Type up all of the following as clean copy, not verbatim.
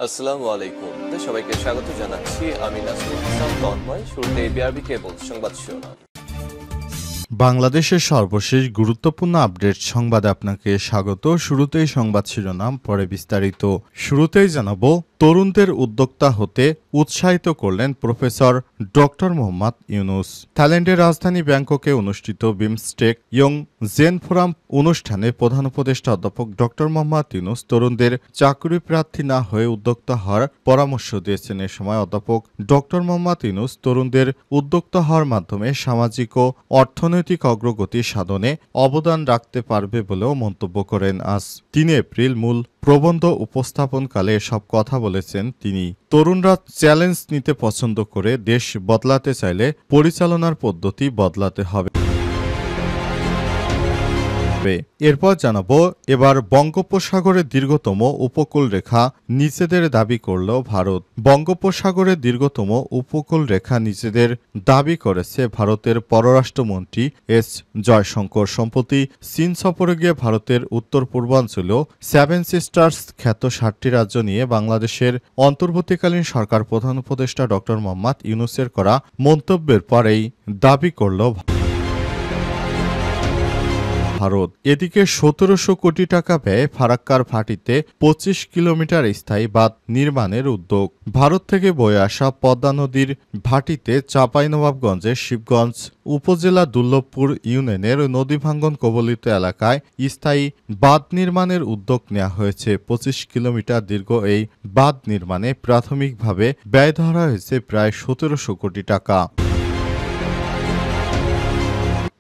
আসসালামু আলাইকুম। সবাইকে স্বাগত জানাচ্ছি। আমি নাসরুল ইসলাম তন্ময়। শুরুতে বিআরবি কেবল সংবাদ শিরোনাম। বাংলাদেশের সর্বশেষ গুরুত্বপূর্ণ আপডেট সংবাদে আপনাকে স্বাগত। শুরুতেই সংবাদ শিরোনাম, পরে বিস্তারিত। শুরুতেই জানাবো, তরুণদের উদ্যোক্তা হতে উৎসাহিত করলেন প্রফেসর ডক্টর মোহাম্মদ ইউনুস। থাইল্যান্ডের রাজধানী ব্যাংককে অনুষ্ঠিত বিমস্টেক ইয়ং জেন ফোরাম অনুষ্ঠানে প্রধান উপদেষ্টা অধ্যাপক ডক্টর মোহাম্মদ ইউনুস তরুণদের চাকরি প্রার্থী না হয়ে উদ্যোক্তা হওয়ার পরামর্শ দিয়েছেন। এ সময় অধ্যাপক ডক্টর মোহাম্মদ ইউনুস তরুণদের উদ্যোক্তা হওয়ার মাধ্যমে সামাজিক ও অর্থনৈতিক অগ্রগতি সাধনে অবদান রাখতে পারবে বলেও মন্তব্য করেন। আজ ৩ এপ্রিল মূল প্রবন্ধ উপস্থাপনকালে এসব কথা বলেছেন তিনি। তরুণরা চ্যালেঞ্জ নিতে পছন্দ করে দেশ বদলাতে চাইলে পরিচালনার পদ্ধতি বদলাতে হবে। এরপর জানাবো, এবার বঙ্গোপসাগরের দীর্ঘতম উপকূল রেখা নিজেদের দাবি করল ভারত। বঙ্গোপসাগরের দীর্ঘতম উপকূল রেখা নিজেদের দাবি করেছে ভারতের পররাষ্ট্রমন্ত্রী এস জয়শঙ্কর। সম্প্রতি চীন সফরে গিয়ে ভারতের উত্তর পূর্বাঞ্চলীয় সেভেন সিস্টার্স খ্যাত ৭টি রাজ্য নিয়ে বাংলাদেশের অন্তর্বর্তীকালীন সরকার প্রধান উপদেষ্টা ডক্টর মোহাম্মদ ইউনুসের করা মন্তব্যের পরেই দাবি করল ভারত। এদিকে ১৭০০ কোটি টাকা ব্যয়ে ফারাক্কার ভাটিতে ২৫ কিলোমিটার স্থায়ী বাঁধ নির্মাণের উদ্যোগ। ভারত থেকে বয়ে আসা পদ্মা নদীর ভাটিতে চাঁপাইনবাবগঞ্জের শিবগঞ্জ উপজেলা দুর্লভপুর ইউনিয়নের নদী ভাঙ্গন কবলিত এলাকায় স্থায়ী বাঁধ নির্মাণের উদ্যোগ নেওয়া হয়েছে। ২৫ কিলোমিটার দীর্ঘ এই বাঁধ নির্মাণে প্রাথমিকভাবে ব্যয় ধরা হয়েছে প্রায় ১৭০০ কোটি টাকা।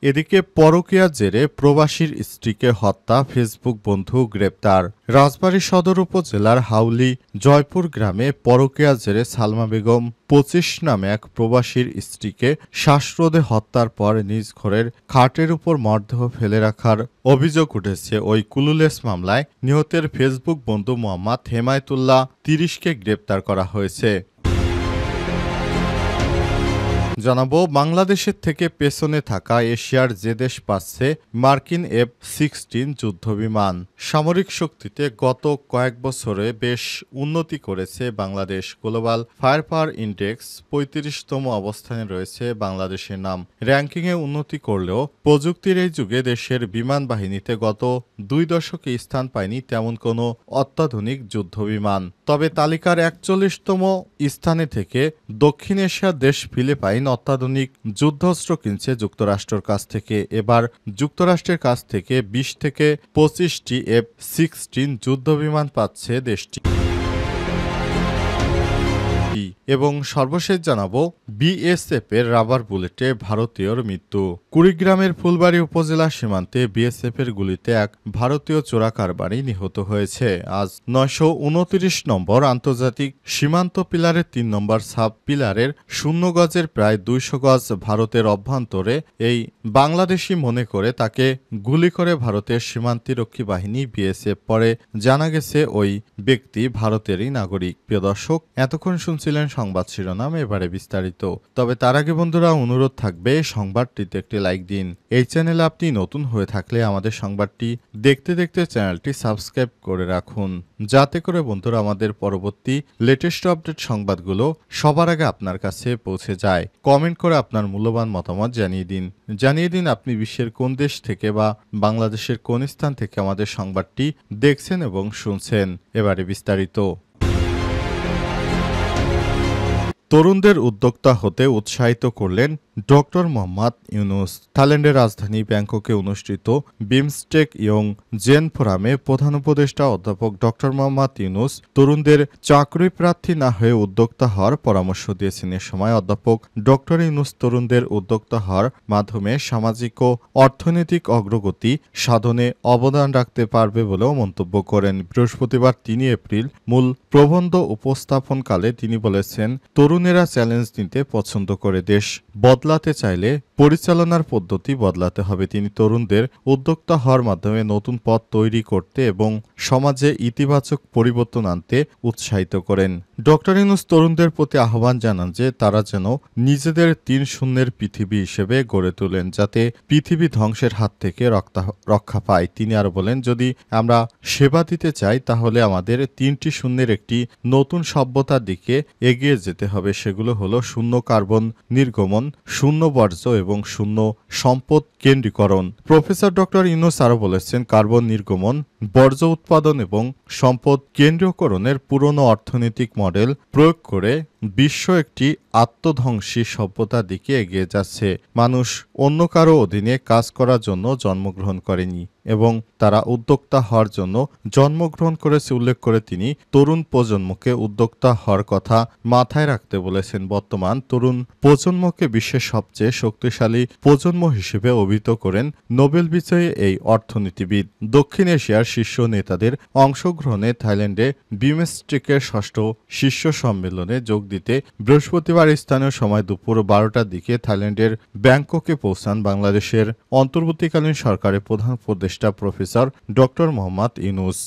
এদিকে পরকীয়ার জেরে প্রবাসীর স্ত্রীকে হত্যা, ফেসবুক বন্ধু গ্রেপ্তার। রাজবাড়ী সদর উপজেলার হাউলি জয়পুর গ্রামে পরকীয়ার জেরে সালমা বেগম ২৫ নামে এক প্রবাসীর স্ত্রীকে শ্বাসরোধে হত্যার পর নিজ ঘরের খাটের উপর মরদেহ ফেলে রাখার অভিযোগ উঠেছে। ওই কুলুলেস মামলায় নিহতের ফেসবুক বন্ধু মোহাম্মদ হেমায়েতুল্লাহ ৩০কে গ্রেপ্তার করা হয়েছে। জানাবো, বাংলাদেশের থেকে পেছনে থাকা এশিয়ার যে দেশ পাচ্ছে মার্কিন F-16 যুদ্ধবিমান। সামরিক শক্তিতে গত কয়েক বছরে বেশ উন্নতি করেছে Bangladesh. Global fire power index ৩৫তম অবস্থানে রয়েছে বাংলাদেশের নাম। র্যাঙ্কিংয়ে উন্নতি করলেও প্রযুক্তির এই যুগে দেশের বিমান বাহিনীতে গত ২ দশকে স্থান পায়নি তেমন কোনো অত্যাধুনিক যুদ্ধবিমান। তবে তালিকার ৪১তম স্থানে থেকে দক্ষিণ এশিয়ার দেশ ফিলিপাইন অত্যাধুনিক যুদ্ধাস্ত্র কিনছে যুক্তরাষ্ট্রের কাছ থেকে। এবার যুক্তরাষ্ট্রের কাছ থেকে ২০ থেকে ২৫টি F-16 যুদ্ধবিমান পাচ্ছে দেশটি। এবং সর্বশেষ জানাবো, বিএসএফ এর রাবার বুলেটে ভারতীয়র মৃত্যু। কুড়িগ্রামের ফুলবাড়ী উপজেলা সীমান্তে বিএসএফ এর গুলিতে এক ভারতীয় চোরা কারবারি নিহত হয়েছে। আজ ৯২৯ নম্বর আন্তর্জাতিক সীমান্ত পিলারের ৩ নম্বর সাব পিলারের ০ গজের প্রায় ২০০ গজ ভারতের অভ্যন্তরে এই বাংলাদেশি মনে করে তাকে গুলি করে ভারতের সীমান্তরক্ষী বাহিনী বিএসএফ। পরে জানা গেছে ওই ব্যক্তি ভারতেরই নাগরিক। প্রিয় দর্শক, এতক্ষণ শুনছিলেন সংবাদ শিরোনাম, এবারে বিস্তারিত। তবে তার আগে বন্ধুরা, অনুরোধ থাকবে সংবাদটিতে একটি লাইক দিন। এই চ্যানেলে আপনি নতুন হয়ে থাকলে আমাদের সংবাদটি দেখতে দেখতে চ্যানেলটি সাবস্ক্রাইব করে রাখুন, যাতে করে বন্ধুরা আমাদের পরবর্তী লেটেস্ট আপডেট সংবাদগুলো সবার আগে আপনার কাছে পৌঁছে যায়। কমেন্ট করে আপনার মূল্যবান মতামত জানিয়ে দিন আপনি বিশ্বের কোন দেশ থেকে বা বাংলাদেশের কোন স্থান থেকে আমাদের সংবাদটি দেখছেন এবং শুনছেন। এবারে বিস্তারিত। তরুণদের উদ্যোক্তা হতে উৎসাহিত করলেন ডক্টর মোহাম্মদ ইউনুস। থাইল্যান্ডের রাজধানী ব্যাংককে অনুষ্ঠিত বিমস্টেক ইয়ং জেন ফোরামে প্রধান উপদেষ্টা অধ্যাপক ডক্টর মোহাম্মদ ইউনুস তরুণদের চাকরি প্রার্থী না হয়ে উদ্যোক্তা হওয়ার পরামর্শ দিয়েছেন। এ সময় অধ্যাপক ডক্টর ইউনুস তরুণদের উদ্যোক্তা হওয়ার মাধ্যমে সামাজিক ও অর্থনৈতিক অগ্রগতি সাধনে অবদান রাখতে পারবে বলেও মন্তব্য করেন। বৃহস্পতিবার ৩ এপ্রিল মূল প্রবন্ধ উপস্থাপনকালে তিনি বলেছেন, তরুণেরা চ্যালেঞ্জ নিতে পছন্দ করে দেশ বদলাতে চাইলে পরিচালনার পদ্ধতি বদলাতে হবে। তিনি তরুণদের উদ্যোক্তা হওয়ার মাধ্যমে নতুন পথ তৈরি করতে এবং সমাজে ইতিবাচক পরিবর্তন আনতে উৎসাহিত করেন। ডক্টর ইউনূস তরুণদের প্রতি আহ্বান জানান যে তারা যেন নিজেদের ৩-০ পৃথিবী হিসেবে গড়ে তোলেন, যাতে পৃথিবী ধ্বংসের হাত থেকে রক্ষা পায়। তিনি আরও বলেন, যদি আমরা সেবা দিতে চাই তাহলে আমাদের ৩টি শূন্যের একটি নতুন সভ্যতার দিকে এগিয়ে যেতে হবে। সেগুলো হলো শূন্য কার্বন নির্গমন, শূন্য বর্জ্য এবং শূন্য সম্পদ কেন্দ্রীকরণ। প্রফেসর ডক্টর ইউনূস আরও বলেছেন, কার্বন নির্গমন, বর্জ্য উৎপাদন এবং সম্পদ কেন্দ্রীকরণের পুরনো অর্থনৈতিক মডেল প্রয়োগ করে বিশ্ব একটি আত্মধ্বংসী সভ্যতার দিকে এগিয়ে যাচ্ছে। মানুষ অন্য কারো অধীনে কাজ করার জন্য জন্মগ্রহণ করেনি এবং তারা উদ্যোক্তা হওয়ার জন্য জন্মগ্রহণ করেছে উল্লেখ করে তিনি তরুণ প্রজন্মকে উদ্যোক্তা হওয়ার কথা মাথায় রাখতে বলেছেন। বর্তমান তরুণ প্রজন্মকে বিশ্বের সবচেয়ে শক্তিশালী প্রজন্ম হিসেবে অভিহিত করেন নোবেল বিজয়ী এই অর্থনীতিবিদ। দক্ষিণ এশিয়ার শীর্ষ নেতাদের অংশগ্রহণে থাইল্যান্ডে বিমস্টেকের ৬ষ্ঠ শীর্ষ সম্মেলনে যোগ দিতে বৃহস্পতিবার স্থানীয় সময় দুপুর ১২টার দিকে থাইল্যান্ডের ব্যাংককে পৌঁছান বাংলাদেশের অন্তর্বর্তীকালীন সরকারের প্রধান উপদেষ্টা প্রফেসর ডক্টর মোহাম্মদ ইউনূস।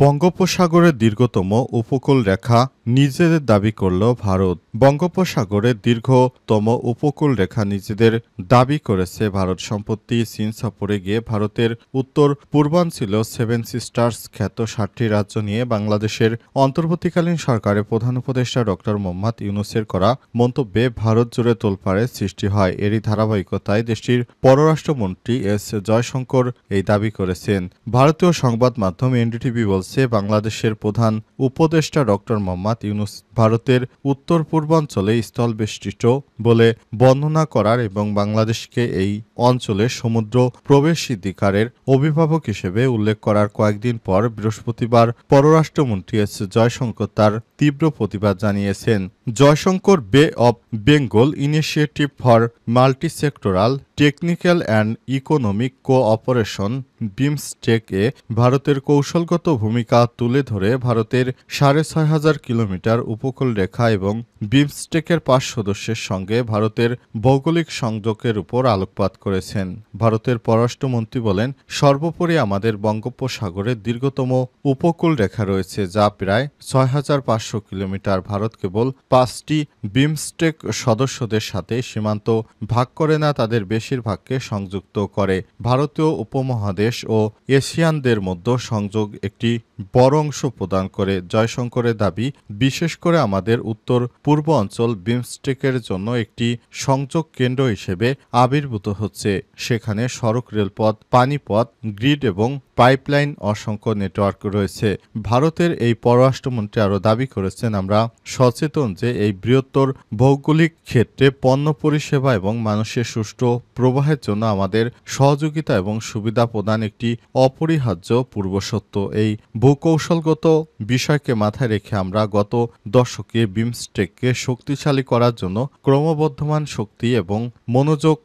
বঙ্গোপসাগরের দীর্ঘতম উপকূল রেখা নিজেদের দাবি করল ভারত। বঙ্গোপসাগরের দীর্ঘতম উপকূল রেখা নিজেদের দাবি করেছে ভারত। সম্প্রতি চীন সফরে গিয়ে ভারতের উত্তর পূর্বাঞ্চল সেভেন সিস্টার্স খ্যাত ৭টি রাজ্য নিয়ে বাংলাদেশের অন্তর্বর্তীকালীন সরকারের প্রধান উপদেষ্টা ডক্টর মোহাম্মদ ইউনূসের করা মন্তব্যে ভারত জুড়ে তোলপাড়ের সৃষ্টি হয়। এরই ধারাবাহিকতায় দেশটির পররাষ্ট্রমন্ত্রী এস জয়শঙ্কর এই দাবি করেছেন। ভারতীয় সংবাদ মাধ্যম এনডিটিভি বলছে, বাংলাদেশের প্রধান উপদেষ্টা ডক্টর মোহাম্মদ ইউনূস ভারতের উত্তর পূর্বাঞ্চলে স্থলবেষ্টিত বলে বর্ণনা করার এবং বাংলাদেশকে এই অঞ্চলে সমুদ্র প্রবেশাধিকারের অভিভাবক হিসেবে উল্লেখ করার কয়েকদিন পর বৃহস্পতিবার পররাষ্ট্রমন্ত্রী এস জয়শঙ্কর তার তীব্র প্রতিবাদ জানিয়েছেন। Jaishankar Bay of Bengal initiative for multisectoral technical and economic cooperation বিমস্টেক-এ ভারতের কৌশলগত ভূমিকা তুলে ধরে ভারতের ৬,৫০০ কিলোমিটার উপকূল রেখা এবং বিমস্টেকের ৫ সদস্যের সঙ্গে ভারতের ভৌগোলিক সংযোগের উপর আলোকপাত করেছেন। ভারতের পররাষ্ট্রমন্ত্রী বলেন, সর্বোপরি আমাদের বঙ্গোপসাগরের দীর্ঘতম উপকূল রেখা রয়েছে, যা প্রায় ৬,৫০০ কিলোমিটার। ভারত কেবল ৫টি বিমস্টেক সদস্যদের সাথে সীমান্ত ভাগ করে না, তাদের বেশিরভাগকে সংযুক্ত করে। ভারতীয় উপমহাদেশ ও এশিয়ানদের মধ্যে সংযোগ একটি বড় অংশ প্রদান করে। জয়শঙ্করের দাবি, বিশেষ করে আমাদের উত্তর পূর্ব অঞ্চল বিমস্টেকের জন্য একটি সংযোগ কেন্দ্র হিসেবে আবির্ভূত হচ্ছে। সেখানে সড়ক, রেলপথ, পানিপথ, গ্রিড এবং পাইপলাইন অসংখ্য নেটওয়ার্ক রয়েছে। ভারতের এই পররাষ্ট্রমন্ত্রী আরও দাবি করেছেন, আমরা সচেতন যে এই বৃহত্তর ভৌগোলিক ক্ষেত্রে পণ্য পরিষেবা এবং মানুষের সুষ্ঠু প্রবাহের জন্য আমাদের সহযোগিতা এবং সুবিধা প্রদান একটি অপরিহার্য পূর্বশর্ত। এই ভূকৌশলগত বিষয়কে মাথায় রেখে আমরা গত দশকে বিমস্টেককে শক্তিশালী করার জন্য ক্রমবর্ধমান শক্তি এবং মনোযোগ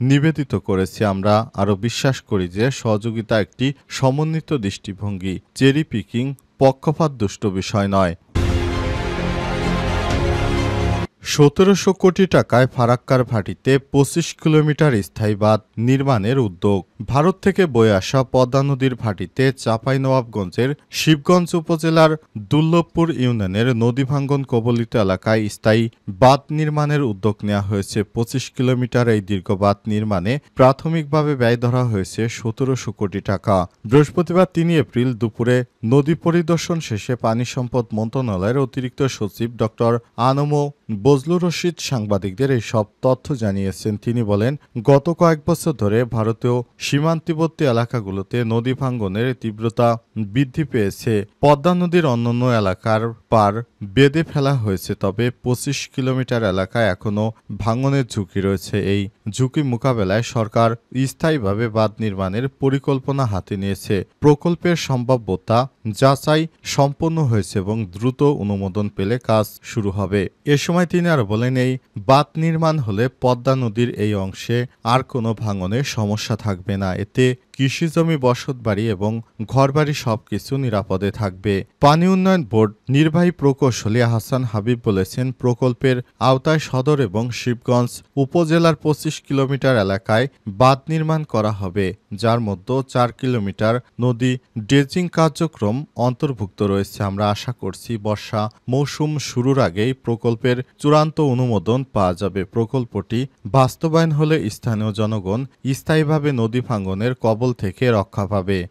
নিবেদিত করেছি। আমরা আরও বিশ্বাস করি যে সহযোগিতা একটি সমন্বিত দৃষ্টিভঙ্গি, চেরি পিকিং পক্ষপাত দুষ্ট বিষয় নয়। ১৭০০ কোটি টাকায় ফারাক্কার ভাটিতে ২৫ কিলোমিটার স্থায়ী বাঁধ নির্মাণের উদ্যোগ। ভারত থেকে বয়ে আসা পদ্মা নদীর ভাটিতে চাঁপাইনবাবগঞ্জের শিবগঞ্জ উপজেলার দুর্লভপুর ইউনিয়নের নদী ভাঙ্গন কবলিত এলাকায় স্থায়ী বাঁধ নির্মাণের উদ্যোগ নেওয়া হয়েছে। ২৫ কিলোমিটার এই দীর্ঘ বাঁধ নির্মাণে প্রাথমিকভাবে ব্যয় ধরা হয়েছে ১৭০০ কোটি টাকা। বৃহস্পতিবার ৩ এপ্রিল দুপুরে নদী পরিদর্শন শেষে পানি সম্পদ মন্ত্রণালয়ের অতিরিক্ত সচিব ডক্টর আনমো বজলুর রশিদ সাংবাদিকদের এই সব তথ্য জানিয়েছেন। তিনি বলেন, গত কয়েক বছর ধরে ভারতীয় সীমান্তবর্তী এলাকাগুলোতে নদী ভাঙ্গনের তীব্রতা বৃদ্ধি পেয়েছে। পদ্মা নদীর অন্যান্য এলাকার পার বেঁধে ফেলা হয়েছে, তবে ২৫ কিলোমিটার এলাকায় এখনও ভাঙনের ঝুঁকি রয়েছে। এই ঝুঁকি মোকাবেলায় সরকার স্থায়ীভাবে বাঁধ নির্মাণের পরিকল্পনা হাতে নিয়েছে। প্রকল্পের সম্ভাব্যতা যাচাই সম্পন্ন হয়েছে এবং দ্রুত অনুমোদন পেলে কাজ শুরু হবে। এ সময় তিনি আরও বলেন, এই বাঁধ নির্মাণ হলে পদ্মা নদীর এই অংশে আর কোনো ভাঙনের সমস্যা থাকবে না। এতে কৃষিজমি, বসতবাড়ি এবং ঘরবাড়ি সবকিছু নিরাপদে থাকবে। পানি উন্নয়ন বোর্ড নির্বাহী প্রকৌশলী আহসান হাবিব বলেছেন, প্রকল্পের আওতায় সদর এবং শিবগঞ্জ উপজেলার 25 কিলোমিটার এলাকায় বাঁধ নির্মাণ করা হবে, যার মধ্যে 4 কিলোমিটার নদী ড্রেজিং কার্যক্রম অন্তর্ভুক্ত রয়েছে। আমরা আশা করছি বর্ষা মৌসুম শুরুর আগেই প্রকল্পের চূড়ান্ত অনুমোদন পাওয়া যাবে। প্রকল্পটি বাস্তবায়ন হলে স্থানীয় জনগণ স্থায়ীভাবে নদী ভাঙনের কবল থেকে রক্ষা পাবে।